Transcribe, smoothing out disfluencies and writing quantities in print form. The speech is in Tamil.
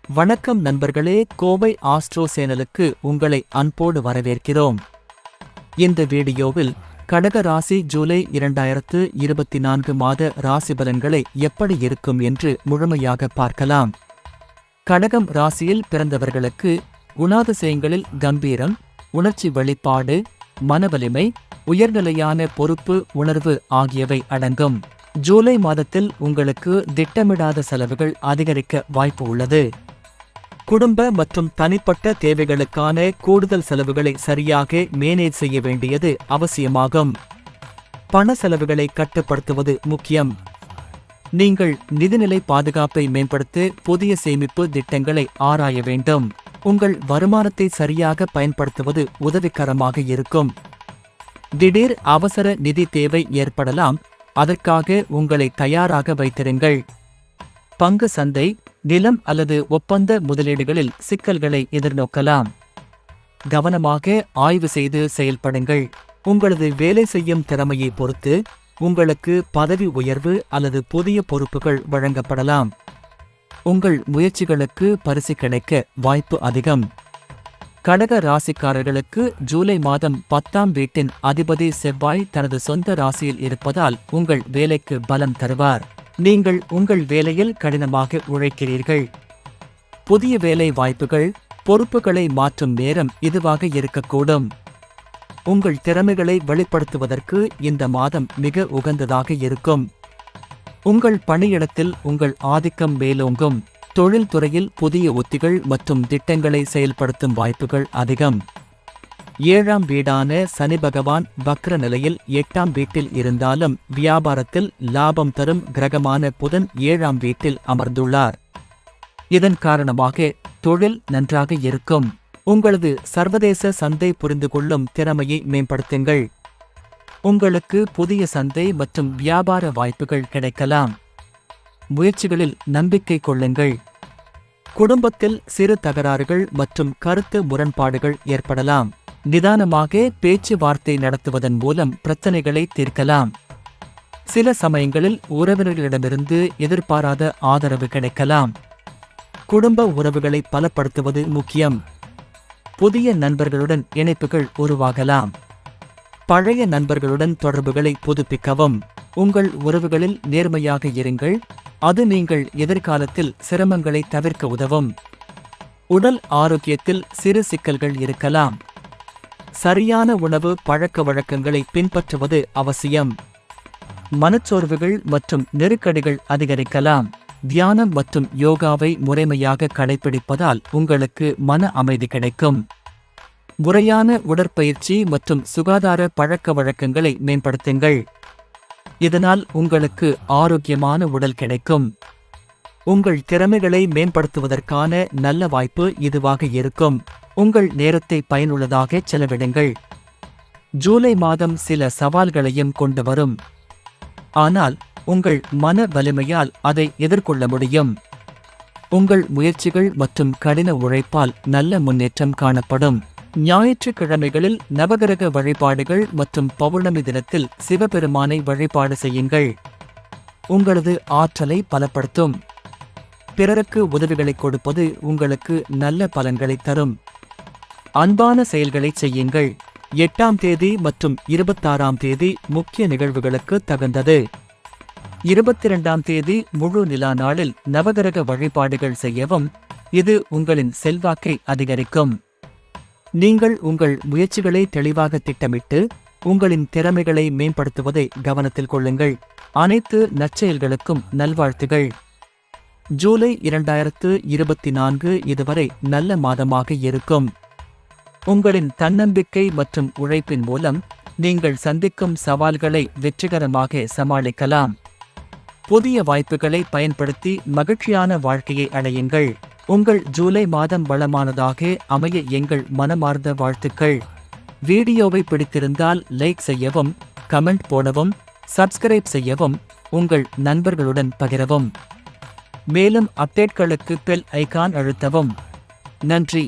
வணக்கம் நண்பர்களே, கோவை ஆஸ்ட்ரோ சேனலுக்கு உங்களை அன்போடு வரவேற்கிறோம். இந்த வீடியோவில் கடக ராசி ஜூலை 2024 மாத ராசி பலன்களை எப்படி இருக்கும் என்று முழுமையாக பார்க்கலாம். கடகம் ராசியில் பிறந்தவர்களுக்கு குணாதிசயங்களில் கம்பீரம், உணர்ச்சி வெளிப்பாடு, மனவலிமை, உயர்நிலையான பொறுப்பு உணர்வு ஆகியவை அடங்கும். ஜூலை மாதத்தில் உங்களுக்கு திட்டமிடாத செலவுகள் அதிகரிக்க வாய்ப்பு உள்ளது. குடும்ப மற்றும் தனிப்பட்ட தேவைகளுக்கான கூடுதல் செலவுகளை சரியாக மேனேஜ் செய்ய வேண்டியது அவசியமாகும். பண செலவுகளை கட்டுப்படுத்துவது முக்கியம். நீங்கள் நிதிநிலை பாதுகாப்பை மேம்படுத்த புதிய சேமிப்பு திட்டங்களை ஆராய வேண்டும். உங்கள் வருமானத்தை சரியாக பயன்படுத்துவது உதவிகரமாக இருக்கும். திடீர் அவசர நிதி தேவை ஏற்படலாம், அதற்காக உங்களை தயாராக வைத்திருங்கள். பங்கு சந்தை, நிலம் அல்லது ஒப்பந்த முதலீடுகளில் சிக்கல்களை எதிர்நோக்கலாம். கவனமாக ஆய்வு செய்து செயல்படுங்கள். உங்களது வேலை செய்யும் திறமையை பொறுத்து உங்களுக்கு பதவி உயர்வு அல்லது புதிய பொறுப்புகள் வழங்கப்படலாம். உங்கள் முயற்சிகளுக்கு பரிசு கிடைக்க வாய்ப்பு அதிகம். கடக ராசிக்காரர்களுக்கு ஜூலை மாதம் 10ஆம் வீட்டின் அதிபதி செவ்வாய் தனது சொந்த ராசியில் இருப்பதால் உங்கள் வேலைக்கு பலம் தருவார். நீங்கள் உங்கள் வேலையில் கடினமாக உழைக்கிறீர்கள். புதிய வேலை வாய்ப்புகள், பொறுப்புகளை மாற்றும் நேரம் இதுவாக இருக்கக்கூடும். உங்கள் திறமைகளை வெளிப்படுத்துவதற்கு இந்த மாதம் மிக உகந்ததாக இருக்கும். உங்கள் பணியிடத்தில் உங்கள் ஆதிக்கம் மேலோங்கும். தொழில்துறையில் புதிய உத்திகள் மற்றும் திட்டங்களை செயல்படுத்தும் வாய்ப்புகள் அதிகம். 7ஆம் வீடான சனி பகவான் வக்ர நிலையில் 8ஆம் வீட்டில் இருந்தாலும் வியாபாரத்தில் லாபம் தரும் கிரகமான புதன் 7ஆம் வீட்டில் அமர்ந்துள்ளார். இதன் காரணமாக தொழில் நன்றாக இருக்கும். உங்களது சர்வதேச சந்தை புரிந்து கொள்ளும் திறமையை மேம்படுத்துங்கள். உங்களுக்கு புதிய சந்தை மற்றும் வியாபார வாய்ப்புகள் கிடைக்கலாம். முயற்சிகளில் நம்பிக்கை கொள்ளுங்கள். குடும்பத்தில் சிறு தகராறுகள் மற்றும் கருத்து முரண்பாடுகள் ஏற்படலாம். நிதானமாக பேச்சுவார்த்தை நடத்துவதன் மூலம் பிரச்சனைகளை தீர்க்கலாம். சில சமயங்களில் உறவினர்களிடமிருந்து எதிர்பாராத ஆதரவு கிடைக்கலாம். குடும்ப உறவுகளை பலப்படுத்துவது முக்கியம். புதிய நண்பர்களுடன் இணைப்புகள் உருவாகலாம். பழைய நண்பர்களுடன் தொடர்புகளை புதுப்பிக்கவும். உங்கள் உறவுகளில் நேர்மையாக இருங்கள், அது நீங்கள் எதிர்காலத்தில் சிரமங்களை தவிர்க்க உதவும். உடல் ஆரோக்கியத்தில் சிறு சிக்கல்கள் இருக்கலாம். சரியான உணவு பழக்க வழக்கங்களை பின்பற்றுவது அவசியம். மனச்சோர்வுகள் மற்றும் நெருக்கடிகள் அதிகரிக்கலாம். தியானம் மற்றும் யோகாவை முறைமையாக கடைபிடிப்பதால் உங்களுக்கு மன அமைதி கிடைக்கும். முறையான உடற்பயிற்சி மற்றும் சுகாதார பழக்க வழக்கங்களை மேம்படுத்துங்கள். இதனால் உங்களுக்கு ஆரோக்கியமான உடல் கிடைக்கும். உங்கள் திறமைகளை மேம்படுத்துவதற்கான நல்ல வாய்ப்பு இதுவாக இருக்கும். உங்கள் நேரத்தை பயனுள்ளதாக செலவிடுங்கள். ஜூலை மாதம் சில சவால்களையும் கொண்டு வரும். ஆனால் உங்கள் மன வலிமையால் அதை எதிர்கொள்ள முடியும். உங்கள் முயற்சிகள் மற்றும் கடின உழைப்பால் நல்ல முன்னேற்றம் காணப்படும். ஞாயிற்றுக்கிழமைகளில் நவகிரக வழிபாடுகள் மற்றும் பௌர்ணமி தினத்தில் சிவபெருமானை வழிபாடு செய்யுங்கள். உங்களது ஆற்றலை பலப்படுத்தும். பிறருக்கு உதவிகளை கொடுப்பது உங்களுக்கு நல்ல பலன்களை தரும். அன்பான செயல்களை செய்யுங்கள். 8ஆம் தேதி மற்றும் 26ஆம் தேதி முக்கிய நிகழ்வுகளுக்கு தகுந்தது. 22ஆம் தேதி முழு நிலா நாளில் நவகிரக வழிபாடுகள் செய்யவும். இது உங்களின் செல்வாக்கை அதிகரிக்கும். நீங்கள் உங்கள் முயற்சிகளை தெளிவாக திட்டமிட்டு உங்களின் திறமைகளை மேம்படுத்துவதை கவனத்தில் கொள்ளுங்கள். அனைத்து நற்செயல்களுக்கும் நல்வாழ்த்துகள். ஜூலை 2024 இதுவரை நல்ல மாதமாக இருக்கும். உங்களின் தன்னம்பிக்கை மற்றும் உழைப்பின் மூலம் நீங்கள் சந்திக்கும் சவால்களை வெற்றிகரமாக சமாளிக்கலாம். புதிய வாய்ப்புகளை பயன்படுத்தி மகிழ்ச்சியான வாழ்க்கையை அடையுங்கள். உங்கள் ஜூலை மாதம் வளமானதாக அமைய எங்கள் மனமார்ந்த வாழ்த்துக்கள். வீடியோவை பிடித்திருந்தால் லைக் செய்யவும், கமெண்ட் போடவும், சப்ஸ்கிரைப் செய்யவும், உங்கள் நண்பர்களுடன் பகிரவும். மேலும் அப்டேட்களுக்கு பெல் ஐகான் அழுத்தவும். நன்றி.